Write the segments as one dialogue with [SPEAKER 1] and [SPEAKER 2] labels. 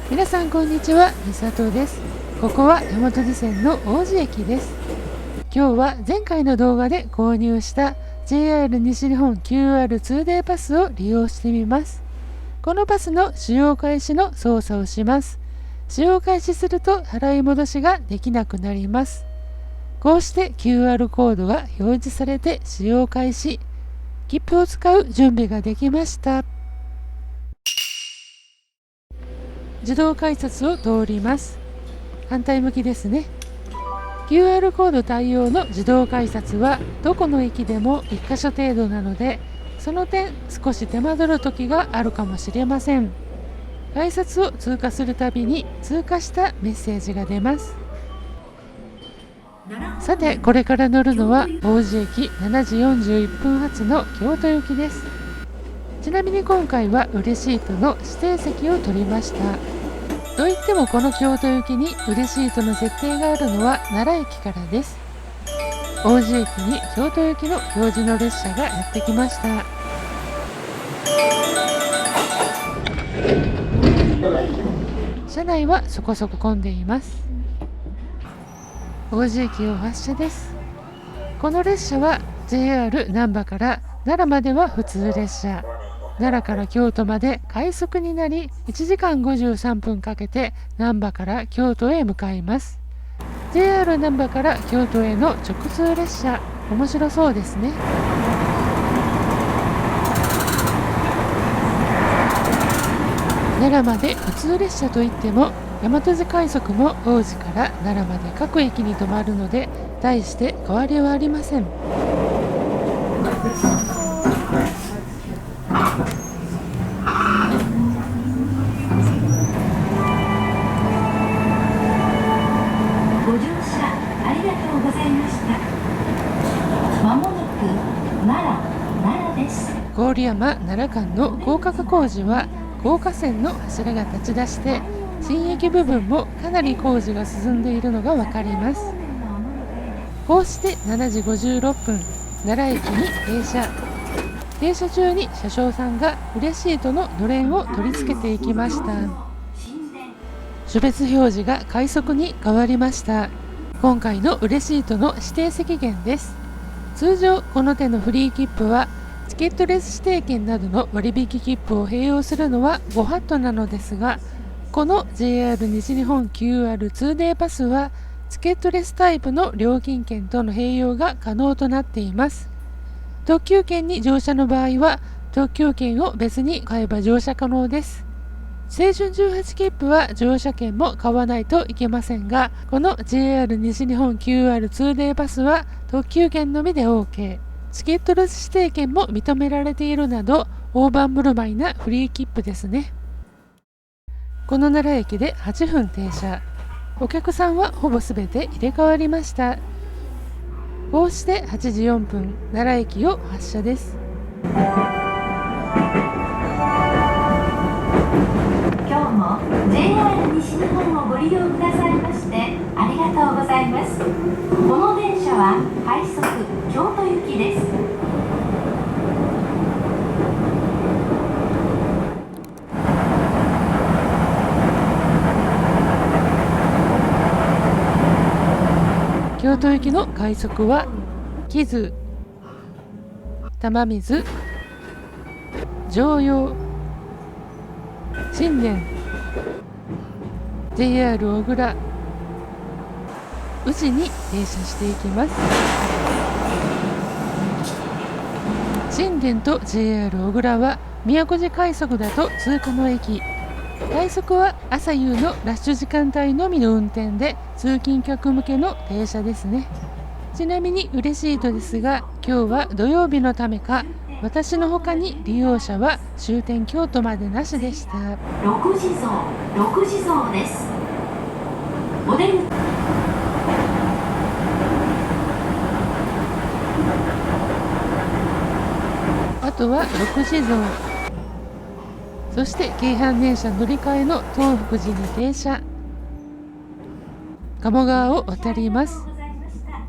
[SPEAKER 1] 皆さんこんにちは、みさとです。ここは大和路線の王子駅です。今日は前回の動画で購入した JR 西日本 QR2D パスを利用してみます。このパスの使用開始の操作をします。使用開始すると払い戻しができなくなります。こうして QR コードが表示されて使用開始。切符を使う準備ができました。自動改札を通ります。反対向きですね。QR コード対応の自動改札はどこの駅でも1箇所程度なので、その点少し手間取る時があるかもしれません。改札を通過するたびに通過したメッセージが出ます。さて、これから乗るのは王子駅7時41分発の京都行きです。ちなみに今回は嬉しいとの指定席を取りました。といってもこの京都行きに嬉しいとの設定があるのは奈良駅からです。王子駅に京都行きの表示の列車がやってきました。車内はそこそこ混んでいます。王子駅を発車です。この列車は JR 難波から奈良までは普通列車、奈良から京都まで快速になり1時間53分かけて難波から京都へ向かいます。 JR 難波から京都への直通列車、面白そうですね。奈良まで普通列車といっても大和路快速も王子から奈良まで各駅に止まるので大して変わりはありません。
[SPEAKER 2] ご乗車ありがとうございました。まもなく奈良です。
[SPEAKER 1] 郡山奈良間の高架化工事は高架線の柱が立ち出して新駅部分もかなり工事が進んでいるのがわかります。こうして7時56分奈良駅に停車。停車中に車掌さんが嬉しいとののれんを取り付けていきました。種別表示が快速に変わりました。今回の嬉しいとの指定席券です。通常この手のフリー切符はチケットレス指定券などの割引切符を併用するのはご法度なのですが、この JR 西日本 QR2D パスはチケットレスタイプの料金券との併用が可能となっています。特急券に乗車の場合は特急券を別に買えば乗車可能です。青春18切符は乗車券も買わないといけませんが、この JR 西日本 QR2D パスは特急券のみで OK。チケットレス指定券も認められているなど大盤振る舞いなフリー切符ですね。この奈良駅で8分停車。お客さんはほぼ全て入れ替わりました。こうして8時4分奈良駅を発車です。
[SPEAKER 2] 今日も JR 西日本をご利用くださいましてありがとうございます。この電車は快速京都行きです。
[SPEAKER 1] 京都行きの快速は木津、玉水、常陽、新年、JR 小倉、宇治に停車していきます。新田と JR 小倉は宮古寺快速だと通過の駅。快速は朝夕のラッシュ時間帯のみの運転で通勤客向けの停車ですね。ちなみに嬉しいとですが、今日は土曜日のためか私の他に利用者は終点京都までなしでした。
[SPEAKER 2] 6時増です。お出口
[SPEAKER 1] あとは6時増。そして京阪電車乗り換えの東福寺に停車。鴨川を渡ります。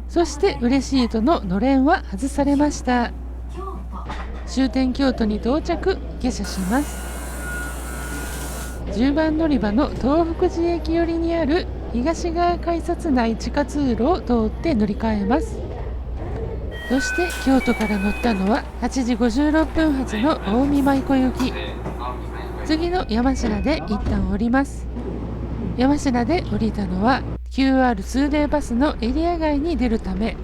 [SPEAKER 1] そして嬉しいとののれんは外されました。終点京都に到着、下車します。10番乗り場の東福寺駅寄りにある東側改札内地下通路を通って乗り換えます。そして京都から乗ったのは8時56分発の近江舞子行き。次の山科で一旦降ります。山科で降りたのは QR2D バスのエリア外に出るため、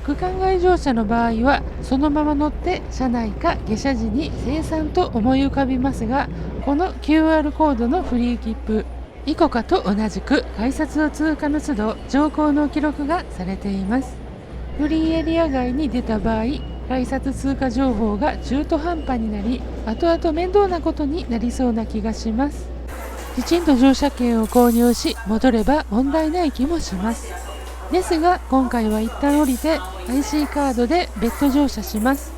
[SPEAKER 1] 区間外乗車の場合はそのまま乗って車内か下車時に精算と思い浮かびますが、この QR コードのフリー切符イコカと同じく改札を通過の都度乗降の記録がされています。フリーエリア外に出た場合、改札通過情報が中途半端になり、後々面倒なことになりそうな気がします。きちんと乗車券を購入し戻れば問題ない気もします。ですが今回は一旦降りて IC カードで別途乗車します。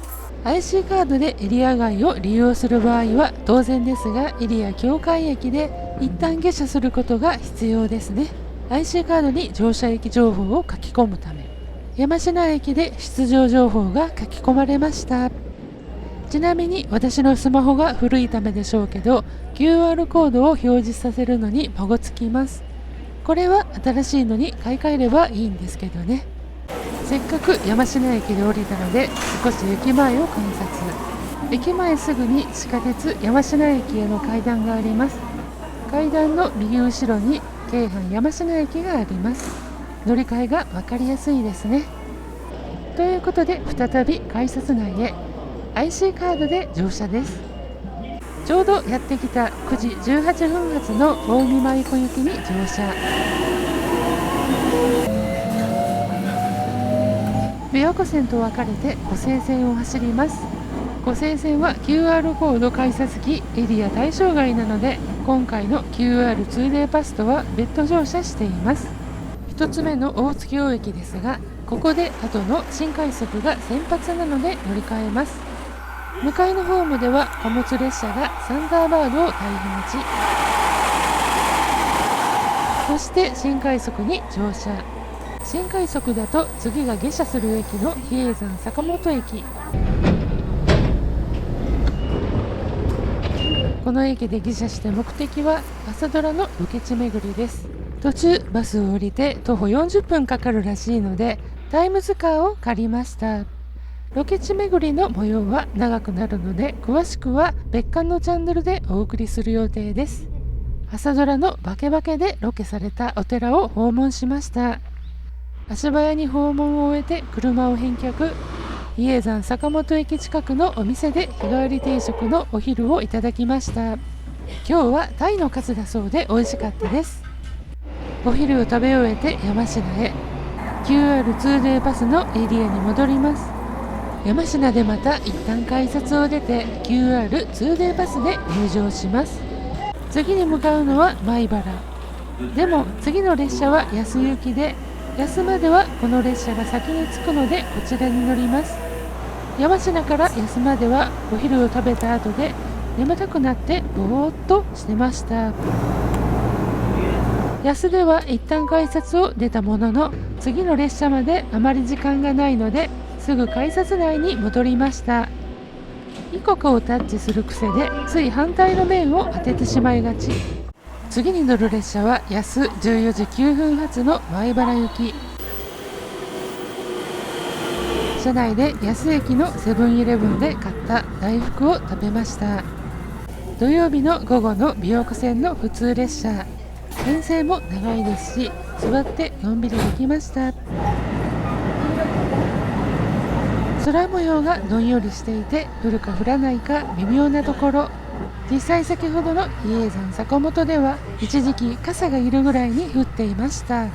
[SPEAKER 1] IC カードでエリア外を利用する場合は当然ですが、エリア境界駅で一旦下車することが必要ですね。 IC カードに乗車駅情報を書き込むため、山科駅で出場情報が書き込まれました。ちなみに私のスマホが古いためでしょうけど QR コードを表示させるのに孫つきます。これは新しいのに買い替えればいいんですけどね。せっかく山科駅で降りたので少し駅前を観察。駅前すぐに地下鉄山科駅への階段があります。階段の右後ろに京阪山科駅があります。乗り換えが分かりやすいですね。ということで再び改札内へ IC カードで乗車です。ちょうどやってきた9時18分発の近江舞子行きに乗車。琵琶湖線と分かれて湖西線を走ります。湖西線は QR コード改札機エリア対象外なので、今回の QR2D パスとは別途乗車しています。1つ目の大月尾駅ですが、ここで後の新快速が先発なので乗り換えます。向かいのホームでは貨物列車がサンダーバードを大変待ち。そして新快速に乗車。新快速だと次が下車する駅の比叡山坂本駅。この駅で下車して目的は朝ドラのロケ地巡りです。途中バスを降りて徒歩40分かかるらしいのでタイムズカーを借りました。ロケ地巡りの模様は長くなるので詳しくは別館のチャンネルでお送りする予定です。朝ドラのバケバケでロケされたお寺を訪問しました。足早に訪問を終えて車を返却。比叡山坂本駅近くのお店で日替わり定食のお昼をいただきました。今日はタイのカツだそうで美味しかったです。お昼を食べ終えて山科へ QR2D パスのエリアに戻ります。山科でまた一旦改札を出て QR2D パスで入場します。次に向かうのは米原。でも次の列車は安行きで、安まではこの列車が先に着くのでこちらに乗ります。山科から安まではお昼を食べた後で眠たくなってぼーっとしてました。安では一旦改札を出たものの次の列車まであまり時間がないのですぐ改札内に戻りました。イコカをタッチする癖でつい反対の面を当ててしまいがち。次に乗る列車は安14時9分発の米原行き。車内で安駅のセブンイレブンで買った大福を食べました。土曜日の午後の琵琶湖線の普通列車、編成も長いですし座ってのんびりできました。空模様がどんよりしていて降るか降らないか微妙なところ。実際先ほどの比叡山坂本では一時期傘がいるぐらいに降っていました。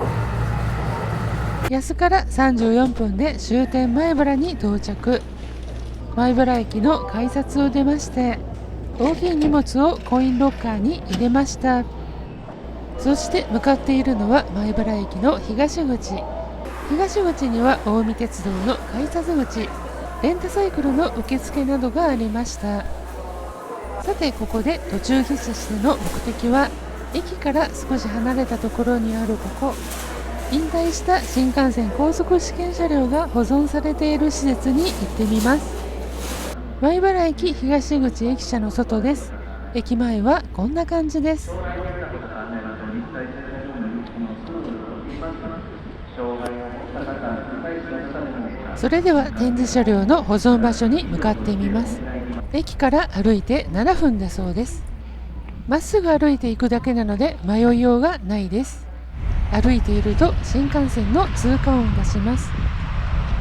[SPEAKER 1] 安から34分で終点米原に到着。米原駅の改札を出まして大きい荷物をコインロッカーに入れました。そして向かっているのは米原駅の東口。東口には近江鉄道の改札口、レンタサイクルの受付などがありました。さてここで途中下車しての目的は駅から少し離れたところにあるここ、引退した新幹線高速試験車両が保存されている施設に行ってみます。米原駅東口駅舎の外です。駅前はこんな感じです。それでは展示車両の保存場所に向かってみます。駅から歩いて7分だそうです。まっすぐ歩いていくだけなので迷いようがないです。歩いていると新幹線の通過音がします。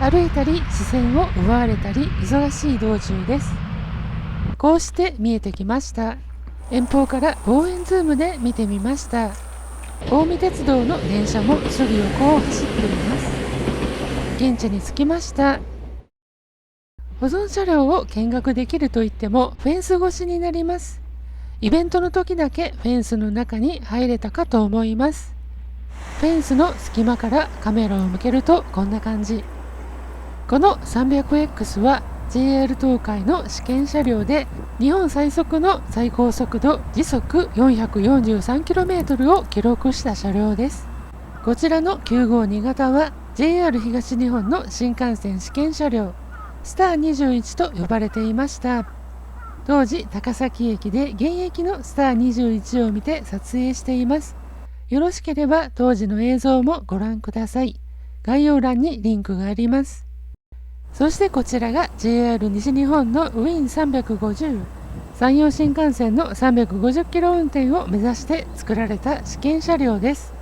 [SPEAKER 1] 歩いたり視線を奪われたり忙しい道中です。こうして見えてきました。遠方から望遠ズームで見てみました。近江鉄道の電車もすぐ横を走っています。現地に着きました。保存車両を見学できるといってもフェンス越しになります。イベントの時だけフェンスの中に入れたかと思います。フェンスの隙間からカメラを向けるとこんな感じ。この 300X は JR 東海の試験車両で日本最速の最高速度時速 443km を記録した車両です。こちらの952型は JR 東日本の新幹線試験車両スター21と呼ばれていました。当時高崎駅で現役のスター21を見て撮影しています。よろしければ当時の映像もご覧ください。概要欄にリンクがあります。そしてこちらが JR 西日本のウィン350、山陽新幹線の350キロ運転を目指して作られた試験車両です。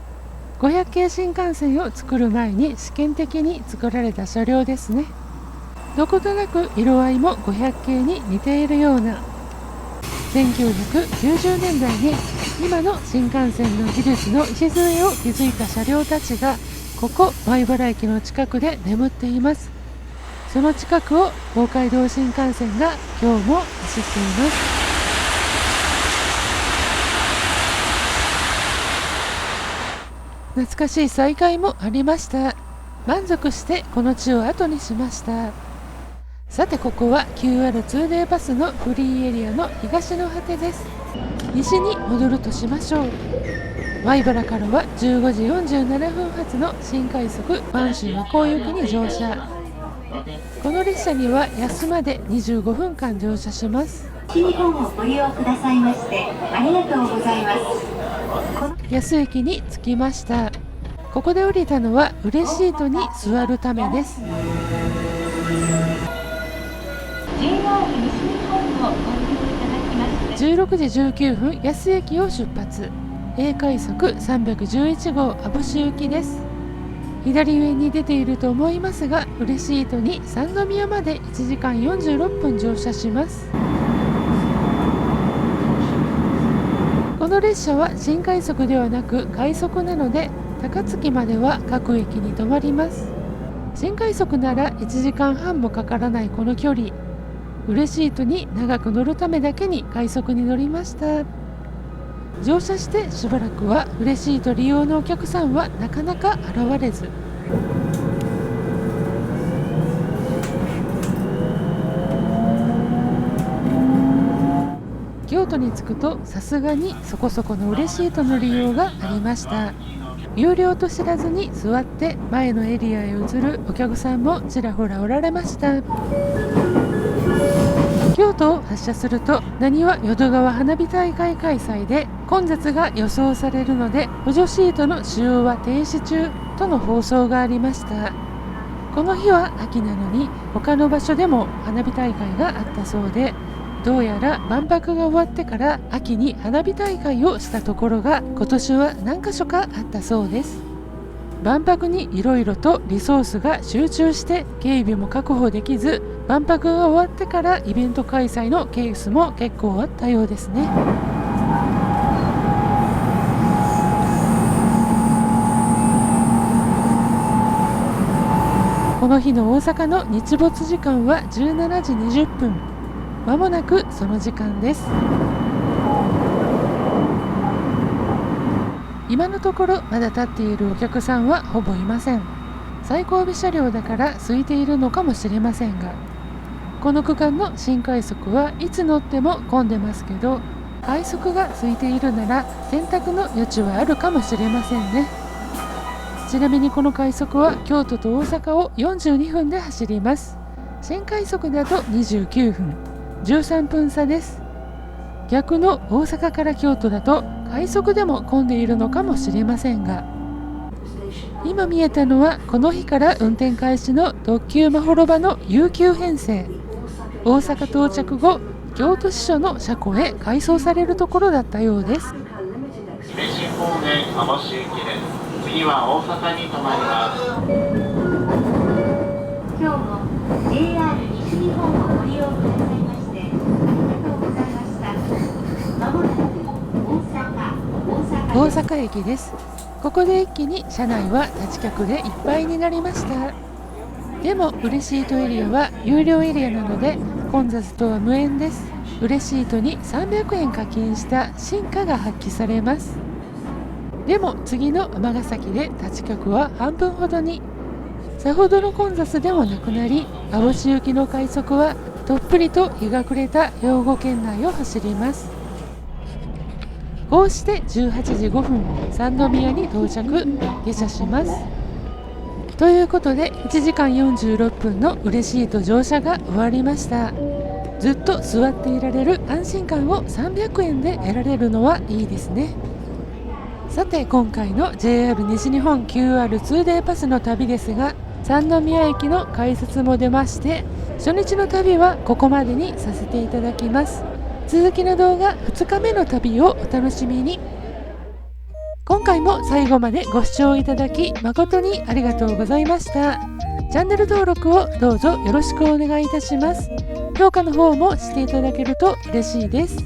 [SPEAKER 1] 500系新幹線を作る前に試験的に作られた車両ですね。どことなく色合いも500系に似ているような。1990年代に今の新幹線の技術の礎を築いた車両たちがここ米原駅の近くで眠っています。その近くを東海道新幹線が今日も走っています。懐かしい再会もありました。満足してこの地を後にしました。さてここは QR2D バスのフリーエリアの東の果てです。西に戻るとしましょう。米原からは15時47分発の新快速満州向こう行きに乗車。この列車には安まで25分間乗車します。
[SPEAKER 2] 西日本をご利用くださいましてありがとうございます。
[SPEAKER 1] 安駅に着きました。ここで降りたのは嬉しいとに座るためです。16時19分安駅を出発。A 快速311号網干行きです。左上に出ていると思いますが嬉しいとに三宮まで1時間46分乗車します。この列車は新快速ではなく快速なので高槻までは各駅に止まります。新快速なら1時間半もかからないこの距離、嬉しいとに長く乗るためだけに快速に乗りました。乗車してしばらくは嬉しいと利用のお客さんはなかなか現れず、京都に着くとさすがにそこそこの嬉しいとの利用がありました。有料と知らずに座って前のエリアへ移るお客さんもちらほらおられました。京都を発車するとなにわ淀川花火大会開催で混雑が予想されるので補助シートの使用は停止中との放送がありました。この日は秋なのに他の場所でも花火大会があったそうで、どうやら万博が終わってから秋に花火大会をしたところが今年は何か所かあったそうです。万博にいろいろとリソースが集中して警備も確保できず、万博が終わってからイベント開催のケースも結構あったようですね。この日の大阪の日没時間は17時20分。まもなくその時間です。今のところまだ立っているお客さんはほぼいません。最後尾車両だから空いているのかもしれませんが、この区間の新快速はいつ乗っても混んでますけど、快速が空いているなら選択の余地はあるかもしれませんね。ちなみにこの快速は京都と大阪を42分で走ります。新快速だと29分、13分差です。逆の大阪から京都だと快速でも混んでいるのかもしれませんが、今見えたのはこの日から運転開始の特急まほろばの有給編成。大阪到着後、京都支所の車庫へ改装されるところだったようです。
[SPEAKER 3] 姫路方面網走行きです。次は大阪に停まります。
[SPEAKER 2] 今日も JR 西日本をご利用くださいましてありがとうございました。まもなく
[SPEAKER 1] 大阪駅です。ここで一気に車内は立ち客でいっぱいになりました。でも嬉しいとエリアは有料エリアなので混雑とは無縁です。嬉しいとに300円課金した新価が発揮されます。でも次の尼崎で立ち客は半分ほどに。さほどの混雑でもなくなり、網走行きの快速はどっぷりと日が暮れた兵庫県内を走ります。こうして18時5分、三宮に到着、下車します。ということで1時間46分の嬉しいと乗車が終わりました。ずっと座っていられる安心感を300円で得られるのはいいですね。さて今回の JR 西日本 QR2デーパスの旅ですが、三宮駅の改札も出まして、初日の旅はここまでにさせていただきます。続きの動画2日目の旅をお楽しみに。今回も最後までご視聴いただき誠にありがとうございました。チャンネル登録をどうぞよろしくお願いいたします。評価の方もしていただけると嬉しいです。